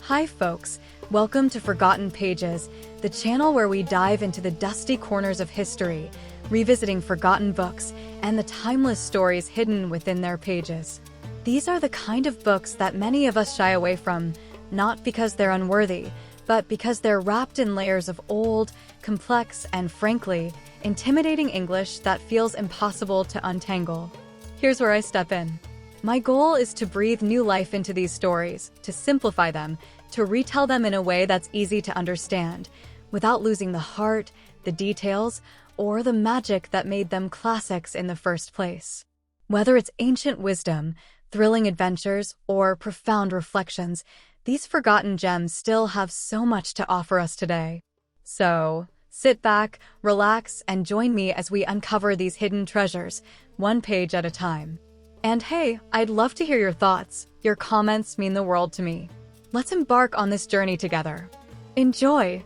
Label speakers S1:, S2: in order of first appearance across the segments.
S1: Hi folks, welcome to Forgotten Pages, the channel where we dive into the dusty corners of history, revisiting forgotten books and the timeless stories hidden within their pages. These are the kind of books that many of us shy away from, not because they're unworthy, but because they're wrapped in layers of old, complex, and frankly, intimidating English that feels impossible to untangle. Here's where I step in. My goal is to breathe new life into these stories, to simplify them, to retell them in a way that's easy to understand, without losing the heart, the details, or the magic that made them classics in the first place. Whether it's ancient wisdom, thrilling adventures, or profound reflections, these forgotten gems still have so much to offer us today. So, sit back, relax, and join me as we uncover these hidden treasures, one page at a time. And hey, I'd love to hear your thoughts. Your comments mean the world to me. Let's embark on this journey together. Enjoy!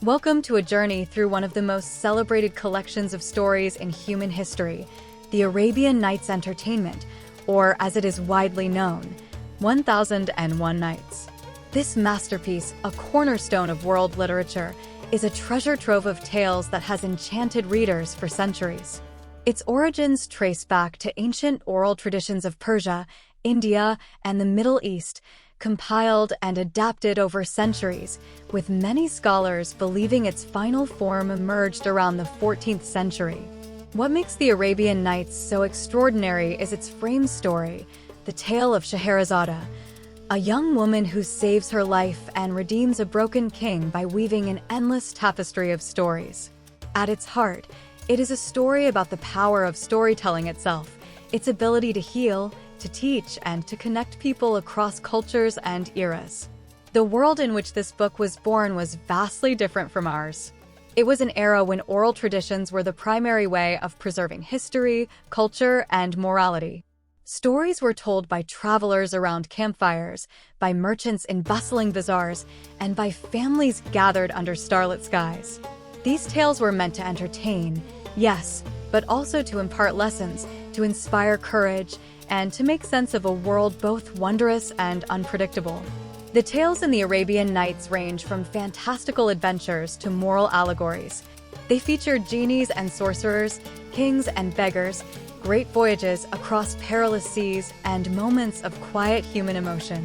S1: Welcome to a journey through one of the most celebrated collections of stories in human history, the Arabian Nights Entertainment, or as it is widely known, 1001 Nights. This masterpiece, a cornerstone of world literature, is a treasure trove of tales that has enchanted readers for centuries. Its origins trace back to ancient oral traditions of Persia, India, and the Middle East, compiled and adapted over centuries, with many scholars believing its final form emerged around the 14th century. What makes the Arabian Nights so extraordinary is its frame story, the tale of Scheherazade, a young woman who saves her life and redeems a broken king by weaving an endless tapestry of stories. At its heart, it is a story about the power of storytelling itself, its ability to heal, to teach, and to connect people across cultures and eras. The world in which this book was born was vastly different from ours. It was an era when oral traditions were the primary way of preserving history, culture, and morality. Stories were told by travelers around campfires, by merchants in bustling bazaars, and by families gathered under starlit skies. These tales were meant to entertain, yes, but also to impart lessons, to inspire courage, and to make sense of a world both wondrous and unpredictable. The tales in the Arabian Nights range from fantastical adventures to moral allegories. They featured genies and sorcerers, kings and beggars, great voyages across perilous seas, and moments of quiet human emotion.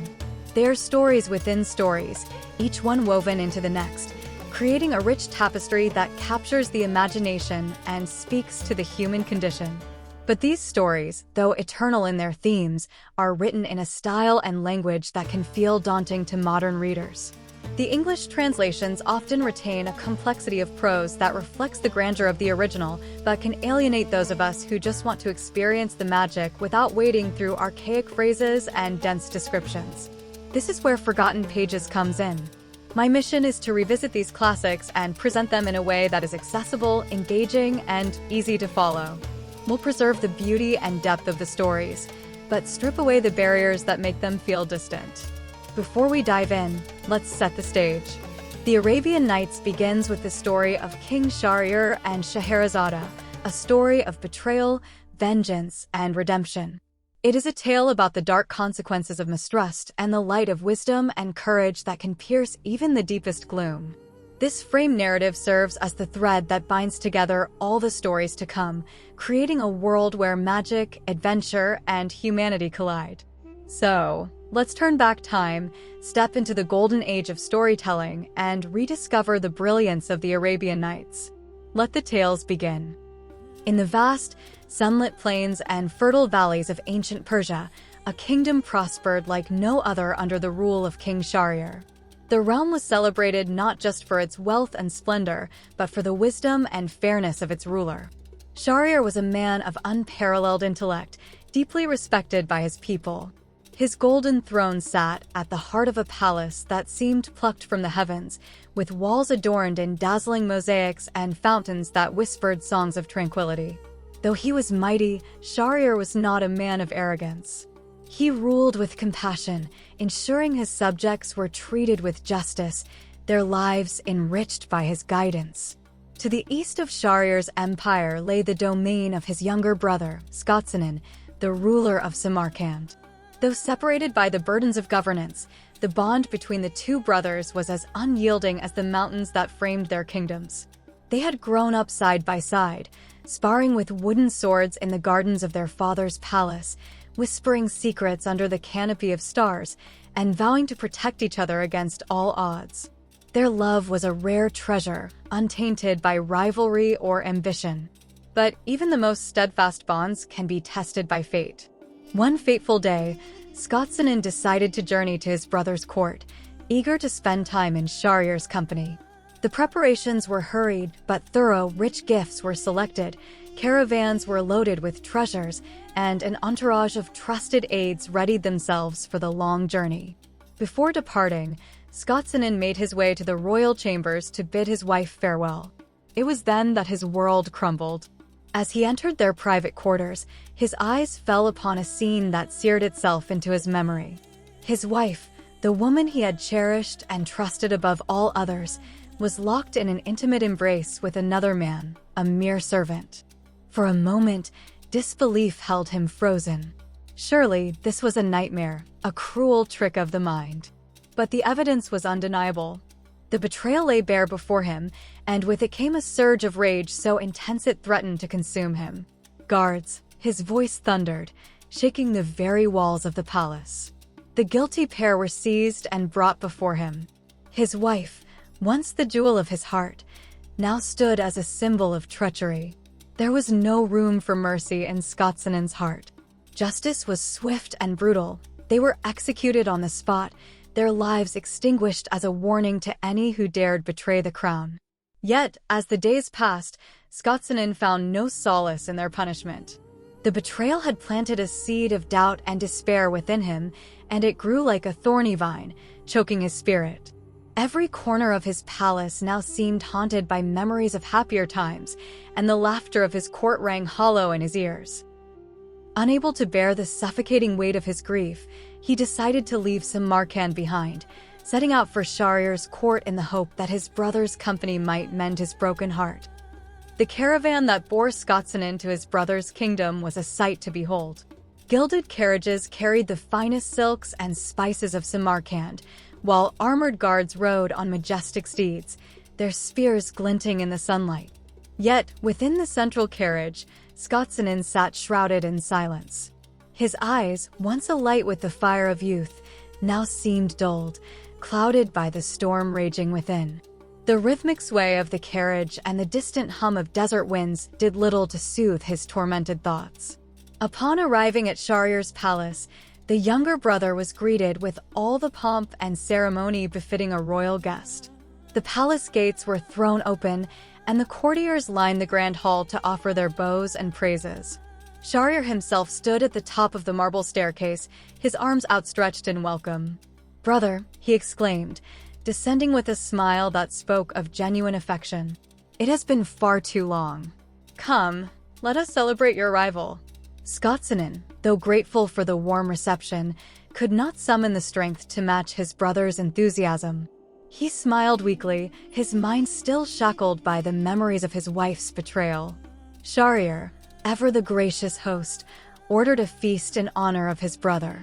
S1: They are stories within stories, each one woven into the next, creating a rich tapestry that captures the imagination and speaks to the human condition. But these stories, though eternal in their themes, are written in a style and language that can feel daunting to modern readers. The English translations often retain a complexity of prose that reflects the grandeur of the original, but can alienate those of us who just want to experience the magic without wading through archaic phrases and dense descriptions. This is where Forgotten Pages comes in. My mission is to revisit these classics and present them in a way that is accessible, engaging, and easy to follow. We'll preserve the beauty and depth of the stories, but strip away the barriers that make them feel distant. Before we dive in, let's set the stage. The Arabian Nights begins with the story of King Shahryar and Scheherazade, a story of betrayal, vengeance, and redemption. It is a tale about the dark consequences of mistrust and the light of wisdom and courage that can pierce even the deepest gloom. This frame narrative serves as the thread that binds together all the stories to come, creating a world where magic, adventure, and humanity collide. So, let's turn back time, step into the golden age of storytelling, and rediscover the brilliance of the Arabian Nights. Let the tales begin. In the vast, sunlit plains and fertile valleys of ancient Persia, a kingdom prospered like no other under the rule of King Shahryar. The realm was celebrated not just for its wealth and splendor, but for the wisdom and fairness of its ruler. Shahryar was a man of unparalleled intellect, deeply respected by his people. His golden throne sat at the heart of a palace that seemed plucked from the heavens, with walls adorned in dazzling mosaics and fountains that whispered songs of tranquility. Though he was mighty, Shahryar was not a man of arrogance. He ruled with compassion, ensuring his subjects were treated with justice, their lives enriched by his guidance. To the east of Shahryar's empire lay the domain of his younger brother, Scotsman, the ruler of Samarkand. Though separated by the burdens of governance, the bond between the two brothers was as unyielding as the mountains that framed their kingdoms. They had grown up side by side, sparring with wooden swords in the gardens of their father's palace, whispering secrets under the canopy of stars, and vowing to protect each other against all odds. Their love was a rare treasure, untainted by rivalry or ambition. But even the most steadfast bonds can be tested by fate. One fateful day, Scotsman decided to journey to his brother's court, eager to spend time in Shahriyar's company. The preparations were hurried, but thorough. Rich gifts were selected, caravans were loaded with treasures, and an entourage of trusted aides readied themselves for the long journey. Before departing, Scotsman made his way to the royal chambers to bid his wife farewell. It was then that his world crumbled. As he entered their private quarters, his eyes fell upon a scene that seared itself into his memory. His wife, the woman he had cherished and trusted above all others, was locked in an intimate embrace with another man, a mere servant. For a moment, disbelief held him frozen. Surely, this was a nightmare, a cruel trick of the mind. But the evidence was undeniable. The betrayal lay bare before him, and with it came a surge of rage so intense it threatened to consume him. Guards, his voice thundered, shaking the very walls of the palace. The guilty pair were seized and brought before him. His wife, once the jewel of his heart, now stood as a symbol of treachery. There was no room for mercy in Scotsman's heart. Justice was swift and brutal. They were executed on the spot, their lives extinguished as a warning to any who dared betray the crown. Yet, as the days passed, Scotsman found no solace in their punishment. The betrayal had planted a seed of doubt and despair within him, and it grew like a thorny vine, choking his spirit. Every corner of his palace now seemed haunted by memories of happier times, and the laughter of his court rang hollow in his ears. Unable to bear the suffocating weight of his grief, he decided to leave Samarkand behind, setting out for Shahriyar's court in the hope that his brother's company might mend his broken heart. The caravan that bore Scotsman to his brother's kingdom was a sight to behold. Gilded carriages carried the finest silks and spices of Samarkand, while armored guards rode on majestic steeds, their spears glinting in the sunlight. Yet, within the central carriage, Scotsman sat shrouded in silence. His eyes, once alight with the fire of youth, now seemed dulled, clouded by the storm raging within. The rhythmic sway of the carriage and the distant hum of desert winds did little to soothe his tormented thoughts. Upon arriving at Shahriyar's palace, the younger brother was greeted with all the pomp and ceremony befitting a royal guest. The palace gates were thrown open, and the courtiers lined the grand hall to offer their bows and praises. Shahriyar himself stood at the top of the marble staircase, his arms outstretched in welcome. "Brother," he exclaimed, descending with a smile that spoke of genuine affection. "It has been far too long. Come, let us celebrate your arrival." Scotsman, though grateful for the warm reception, could not summon the strength to match his brother's enthusiasm. He smiled weakly, his mind still shackled by the memories of his wife's betrayal. Shahriyar, ever the gracious host, ordered a feast in honor of his brother.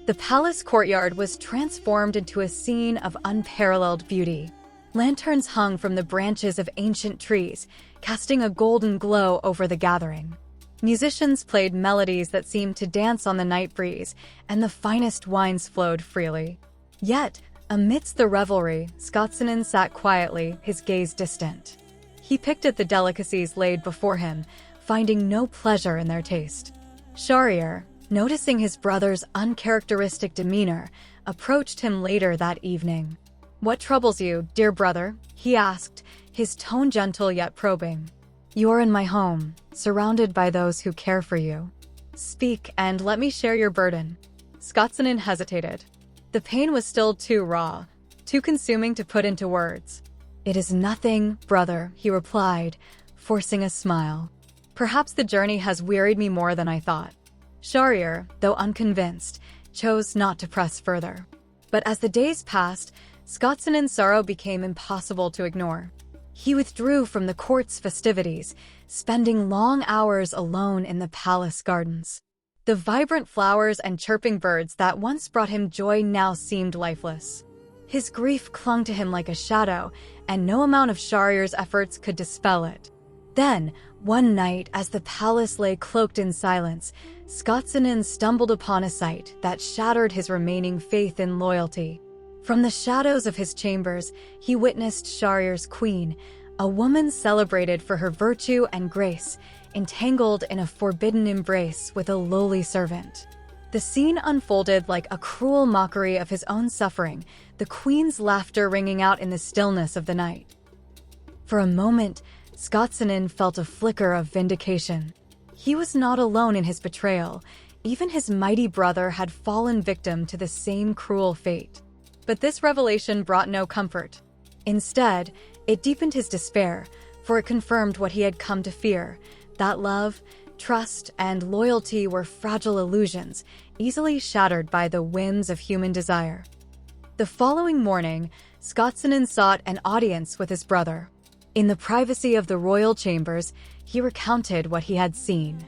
S1: The palace courtyard was transformed into a scene of unparalleled beauty. Lanterns hung from the branches of ancient trees, casting a golden glow over the gathering. Musicians played melodies that seemed to dance on the night breeze, and the finest wines flowed freely. Yet, amidst the revelry, Scotsman sat quietly, his gaze distant. He picked at the delicacies laid before him, finding no pleasure in their taste. Shahriyar, noticing his brother's uncharacteristic demeanor, approached him later that evening. "What troubles you, dear brother?" he asked, his tone gentle yet probing. "You are in my home, surrounded by those who care for you. Speak, and let me share your burden." Scotsman hesitated. The pain was still too raw, too consuming to put into words. "It is nothing, brother," he replied, forcing a smile. "Perhaps the journey has wearied me more than I thought." Shahriyar, though unconvinced, chose not to press further. But as the days passed, Scotsman's sorrow became impossible to ignore. He withdrew from the court's festivities, spending long hours alone in the palace gardens. The vibrant flowers and chirping birds that once brought him joy now seemed lifeless. His grief clung to him like a shadow, and no amount of Shahryar's efforts could dispel it. Then, one night, as the palace lay cloaked in silence, Scotsinen stumbled upon a sight that shattered his remaining faith in loyalty. From the shadows of his chambers, he witnessed Shahryar's queen, a woman celebrated for her virtue and grace, entangled in a forbidden embrace with a lowly servant. The scene unfolded like a cruel mockery of his own suffering, the queen's laughter ringing out in the stillness of the night. For a moment, Scotsinen felt a flicker of vindication. He was not alone in his betrayal. Even his mighty brother had fallen victim to the same cruel fate. But this revelation brought no comfort. Instead, it deepened his despair, for it confirmed what he had come to fear, that love, trust, and loyalty were fragile illusions, easily shattered by the whims of human desire. The following morning, Scotsinen sought an audience with his brother. In the privacy of the royal chambers, he recounted what he had seen.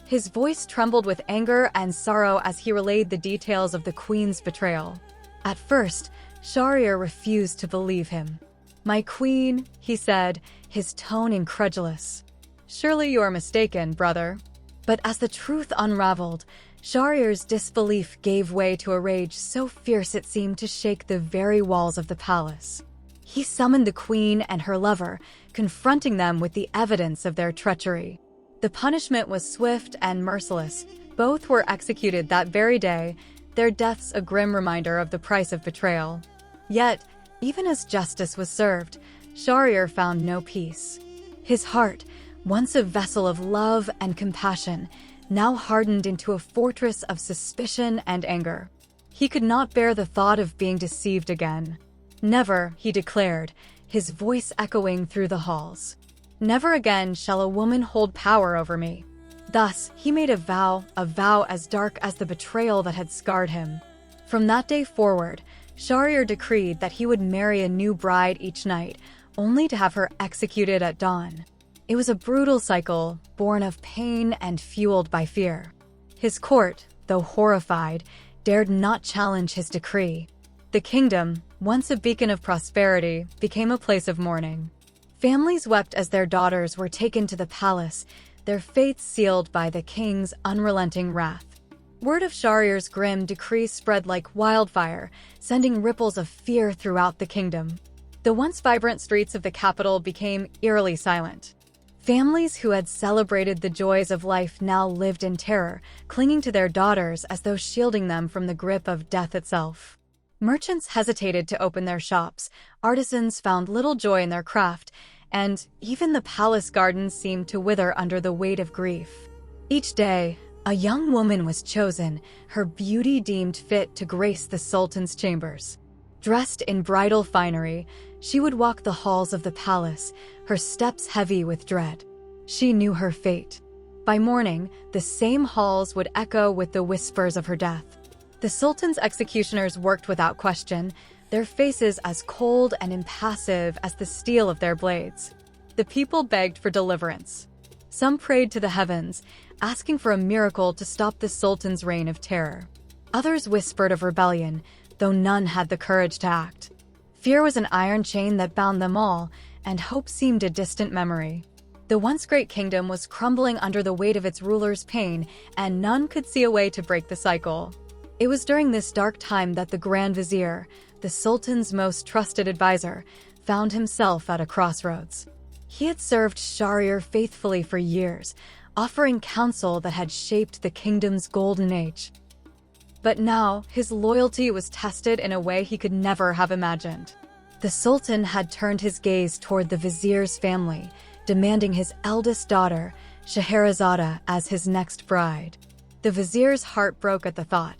S1: His voice trembled with anger and sorrow as he relayed the details of the queen's betrayal. At first, Shahryar refused to believe him. "My queen," he said, his tone incredulous. "Surely you are mistaken, brother." But as the truth unraveled, Shahryar's disbelief gave way to a rage so fierce it seemed to shake the very walls of the palace. He summoned the queen and her lover, confronting them with the evidence of their treachery. The punishment was swift and merciless. Both were executed that very day, their deaths a grim reminder of the price of betrayal. Yet, even as justice was served, Shahryar found no peace. His heart, once a vessel of love and compassion, now hardened into a fortress of suspicion and anger. He could not bear the thought of being deceived again. "Never," he declared, his voice echoing through the halls. "Never again shall a woman hold power over me." Thus, he made a vow as dark as the betrayal that had scarred him. From that day forward, Shahryar decreed that he would marry a new bride each night, only to have her executed at dawn. It was a brutal cycle, born of pain and fueled by fear. His court, though horrified, dared not challenge his decree. The kingdom, once a beacon of prosperity, became a place of mourning. Families wept as their daughters were taken to the palace, their fates sealed by the king's unrelenting wrath. Word of Shahryar's grim decree spread like wildfire, sending ripples of fear throughout the kingdom. The once vibrant streets of the capital became eerily silent. Families who had celebrated the joys of life now lived in terror, clinging to their daughters as though shielding them from the grip of death itself. Merchants hesitated to open their shops, artisans found little joy in their craft, and even the palace gardens seemed to wither under the weight of grief. Each day, a young woman was chosen, her beauty deemed fit to grace the Sultan's chambers. Dressed in bridal finery, she would walk the halls of the palace, her steps heavy with dread. She knew her fate. By morning, the same halls would echo with the whispers of her death. The Sultan's executioners worked without question, their faces as cold and impassive as the steel of their blades. The people begged for deliverance. Some prayed to the heavens, asking for a miracle to stop the Sultan's reign of terror. Others whispered of rebellion, though none had the courage to act. Fear was an iron chain that bound them all, and hope seemed a distant memory. The once great kingdom was crumbling under the weight of its ruler's pain, and none could see a way to break the cycle. It was during this dark time that the Grand Vizier, the Sultan's most trusted advisor, found himself at a crossroads. He had served Shahryar faithfully for years, offering counsel that had shaped the kingdom's golden age. But now, his loyalty was tested in a way he could never have imagined. The Sultan had turned his gaze toward the Vizier's family, demanding his eldest daughter, Scheherazade, as his next bride. The Vizier's heart broke at the thought.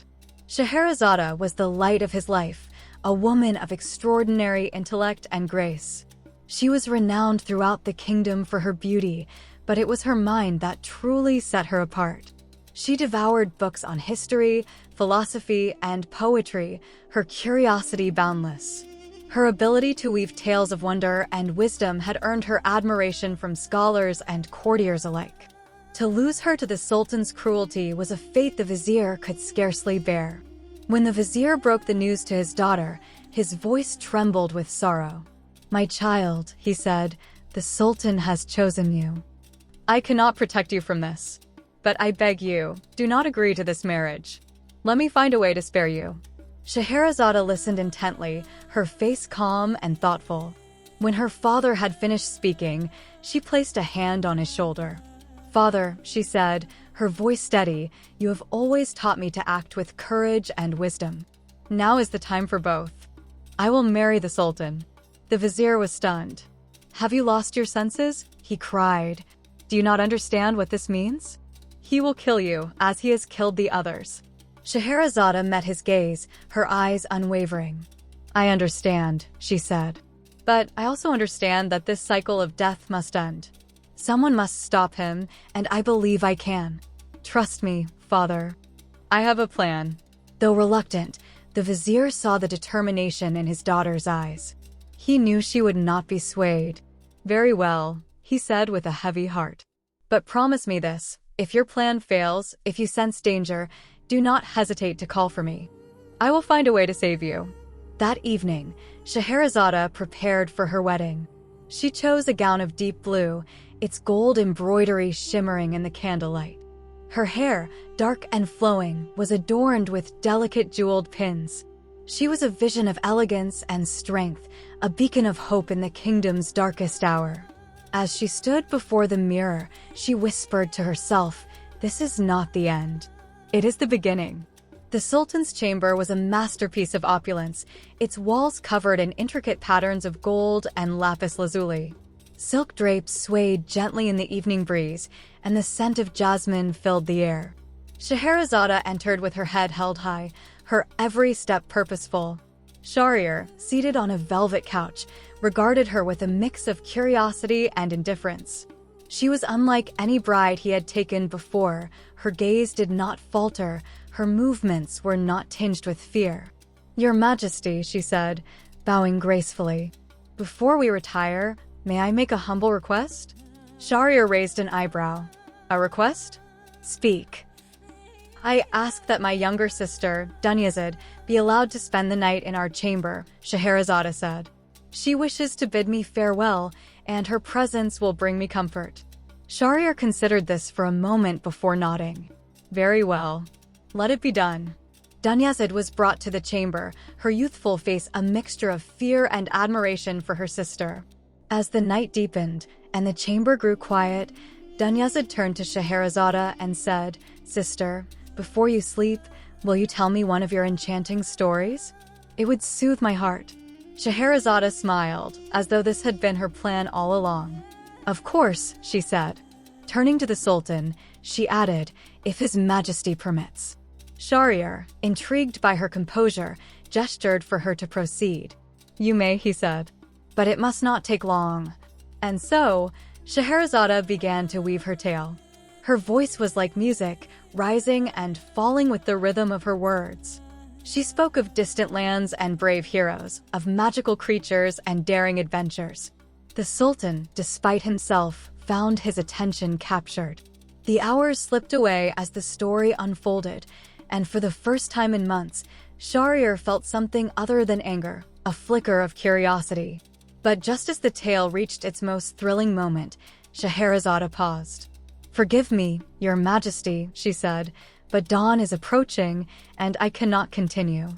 S1: Scheherazade was the light of his life, a woman of extraordinary intellect and grace. She was renowned throughout the kingdom for her beauty, but it was her mind that truly set her apart. She devoured books on history, philosophy, and poetry, her curiosity boundless. Her ability to weave tales of wonder and wisdom had earned her admiration from scholars and courtiers alike. To lose her to the Sultan's cruelty was a fate the vizier could scarcely bear. When the vizier broke the news to his daughter, his voice trembled with sorrow. "My child," he said, "the Sultan has chosen you. I cannot protect you from this. But I beg you, do not agree to this marriage. Let me find a way to spare you." Scheherazade listened intently, her face calm and thoughtful. When her father had finished speaking, she placed a hand on his shoulder. "Father," she said, her voice steady, "you have always taught me to act with courage and wisdom. Now is the time for both. I will marry the Sultan." The vizier was stunned. "Have you lost your senses?" he cried. "Do you not understand what this means? He will kill you, as he has killed the others." Scheherazade met his gaze, her eyes unwavering. "I understand," she said. "But I also understand that this cycle of death must end. Someone must stop him, and I believe I can. Trust me, father. I have a plan." Though reluctant, the vizier saw the determination in his daughter's eyes. He knew she would not be swayed. "Very well," he said with a heavy heart. "But promise me this. If your plan fails, if you sense danger, do not hesitate to call for me. I will find a way to save you." That evening, Scheherazade prepared for her wedding. She chose a gown of deep blue, its gold embroidery shimmering in the candlelight. Her hair, dark and flowing, was adorned with delicate jeweled pins. She was a vision of elegance and strength, a beacon of hope in the kingdom's darkest hour. As she stood before the mirror, she whispered to herself, "This is not the end. It is the beginning." The Sultan's chamber was a masterpiece of opulence, its walls covered in intricate patterns of gold and lapis lazuli. Silk drapes swayed gently in the evening breeze, and the scent of jasmine filled the air. Scheherazade entered with her head held high, her every step purposeful. Shahryar, seated on a velvet couch, regarded her with a mix of curiosity and indifference. She was unlike any bride he had taken before. Her gaze did not falter, her movements were not tinged with fear. "Your Majesty," she said, bowing gracefully, "before we retire, may I make a humble request?" Shahryar raised an eyebrow. "A request? Speak." "I ask that my younger sister, Dunyazad, be allowed to spend the night in our chamber," Scheherazade said. "She wishes to bid me farewell, and her presence will bring me comfort." Shahryar considered this for a moment before nodding. "Very well. Let it be done." Dunyazad was brought to the chamber, her youthful face a mixture of fear and admiration for her sister. As the night deepened and the chamber grew quiet, Dunyazad turned to Scheherazade and said, "Sister, before you sleep, will you tell me one of your enchanting stories? It would soothe my heart." Scheherazade smiled, as though this had been her plan all along. "Of course," she said. Turning to the Sultan, she added, "if His Majesty permits." Shahryar, intrigued by her composure, gestured for her to proceed. "You may," he said, "but it must not take long." And so, Scheherazade began to weave her tale. Her voice was like music, rising and falling with the rhythm of her words. She spoke of distant lands and brave heroes, of magical creatures and daring adventures. The Sultan, despite himself, found his attention captured. The hours slipped away as the story unfolded, and for the first time in months, Shahryar felt something other than anger, a flicker of curiosity. But just as the tale reached its most thrilling moment, Scheherazade paused. "Forgive me, Your Majesty," she said, "but dawn is approaching, and I cannot continue.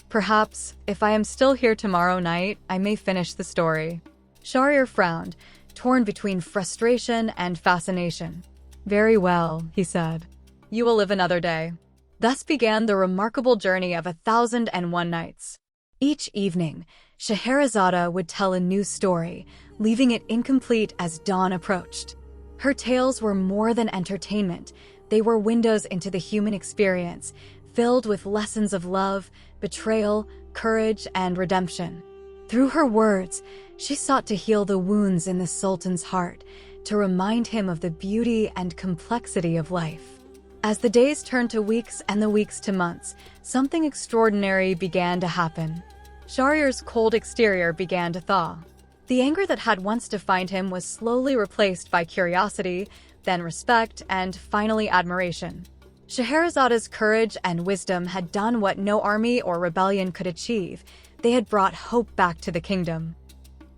S1: Perhaps, if I am still here tomorrow night, I may finish the story." Shahryar frowned, torn between frustration and fascination. "Very well," he said. "You will live another day." Thus began the remarkable journey of 1001 Nights. Each evening, Scheherazade would tell a new story, leaving it incomplete as dawn approached. Her tales were more than entertainment. They were windows into the human experience, filled with lessons of love, betrayal, courage, and redemption. Through her words, she sought to heal the wounds in the Sultan's heart, to remind him of the beauty and complexity of life. As the days turned to weeks and the weeks to months, something extraordinary began to happen. Shahryar's cold exterior began to thaw. The anger that had once defined him was slowly replaced by curiosity, then respect, and finally admiration. Shahrazad's courage and wisdom had done what no army or rebellion could achieve. They had brought hope back to the kingdom.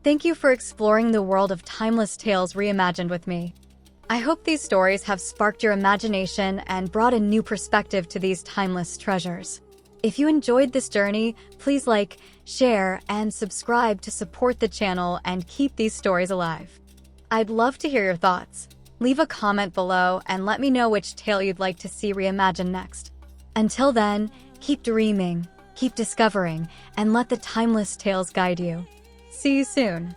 S1: Thank you for exploring the world of timeless tales reimagined with me. I hope these stories have sparked your imagination and brought a new perspective to these timeless treasures. If you enjoyed this journey, please like, share, and subscribe to support the channel and keep these stories alive. I'd love to hear your thoughts. Leave a comment below and let me know which tale you'd like to see reimagined next. Until then, keep dreaming, keep discovering, and let the timeless tales guide you. See you soon.